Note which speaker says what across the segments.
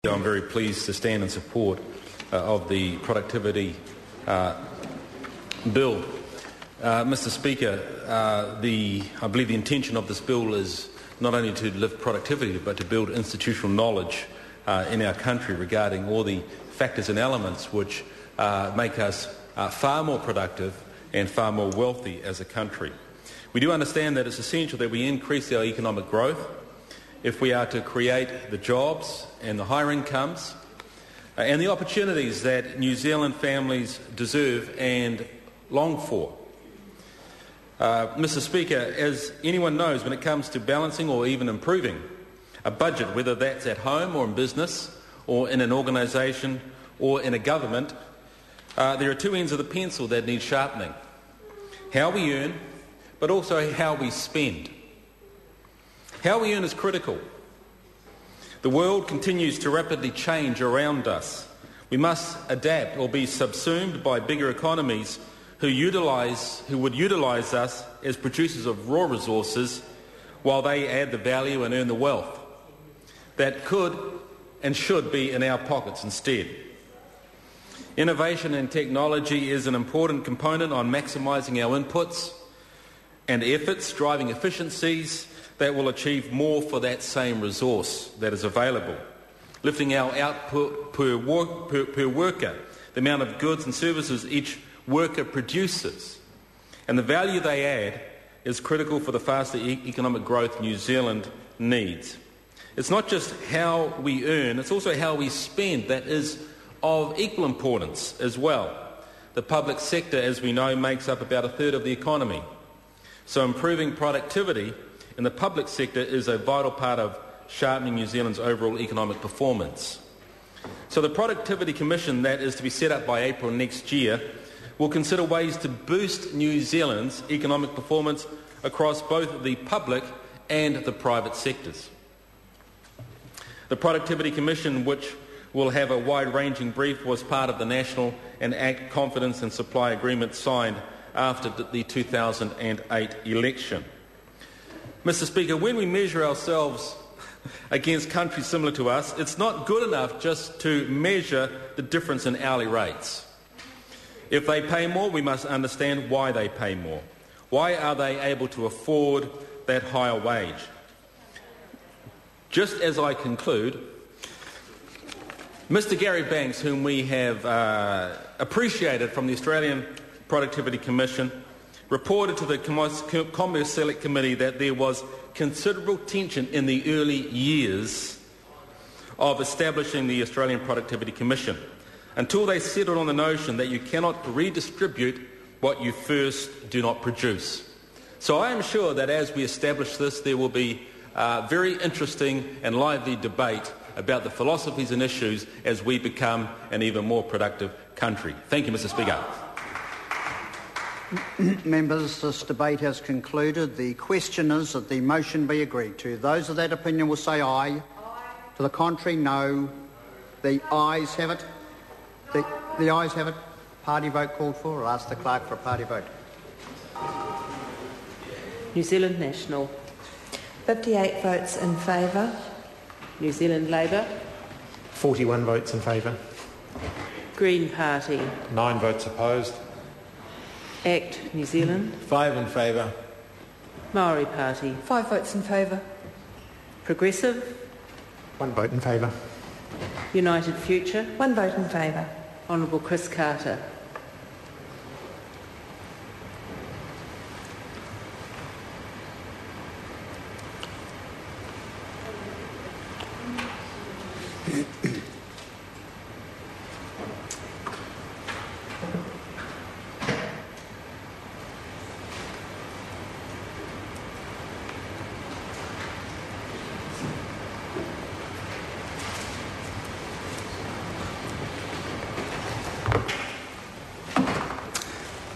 Speaker 1: I'm very pleased to stand in support of the productivity bill. Mr. Speaker, I believe the intention of this bill is not only to lift productivity but to build institutional knowledge in our country regarding all the factors and elements which make us far more productive and far more wealthy as a country. We do understand that it's essential that we increase our economic growth if we are to create the jobs and the higher incomes and the opportunities that New Zealand families deserve and long for. Mr. Speaker, as anyone knows, when it comes to balancing or even improving a budget, whether that's at home or in business or in an organisation or in a government, there are two ends of the pencil that need sharpening. How we earn, but also how we spend. How we earn is critical. The world continues to rapidly change around us. We must adapt or be subsumed by bigger economies who would utilise us as producers of raw resources while they add the value and earn the wealth that could and should be in our pockets instead. Innovation and technology is an important component on maximising our inputs and efforts, driving efficiencies that will achieve more for that same resource that is available, lifting our output per worker, the amount of goods and services each worker produces, and the value they add is critical for the faster economic growth New Zealand needs. It's not just how we earn, it's also how we spend that is of equal importance as well. The public sector, as we know, makes up about a third of the economy. So improving productivity in the public sector is a vital part of sharpening New Zealand's overall economic performance. So the Productivity Commission that is to be set up by April next year will consider ways to boost New Zealand's economic performance across both the public and the private sectors. The Productivity Commission, which will have a wide-ranging brief, was part of the National and Act Confidence and Supply Agreement signed after the 2008 election. Mr. Speaker, when we measure ourselves against countries similar to us, it's not good enough just to measure the difference in hourly rates. If they pay more, we must understand why they pay more. Why are they able to afford that higher wage? Just as I conclude, Mr. Gary Banks, whom we have appreciated from the Australian Productivity Commission, reported to the Commerce Select Committee that there was considerable tension in the early years of establishing the Australian Productivity Commission, until they settled on the notion that you cannot redistribute what you first do not produce. So I am sure that as we establish this, there will be very interesting and lively debate about the philosophies and issues as we become an even more productive country. Thank you, Mr. Speaker.
Speaker 2: Members, this debate has concluded. The question is that the motion be agreed to. Those of that opinion will say aye. Aye. To the contrary, no. The ayes have it. The ayes have it. Party vote called for. I'll ask the clerk for a party vote.
Speaker 3: New Zealand National.
Speaker 4: 58 votes in favour.
Speaker 3: New Zealand Labour.
Speaker 5: 41 votes in favour.
Speaker 3: Green Party.
Speaker 5: 9 votes opposed.
Speaker 3: ACT New Zealand.
Speaker 5: 5 in favour.
Speaker 3: Maori Party.
Speaker 4: 5 votes in favour.
Speaker 3: Progressive.
Speaker 5: 1 vote in favour.
Speaker 3: United Future.
Speaker 4: 1 vote in favour.
Speaker 3: Honourable Chris Carter.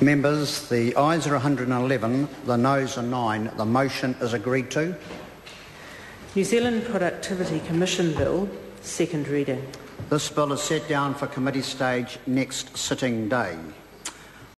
Speaker 2: Members, the ayes are 111, the noes are 9. The motion is agreed to.
Speaker 3: New Zealand Productivity Commission Bill, second reading.
Speaker 2: This bill is set down for committee stage next sitting day.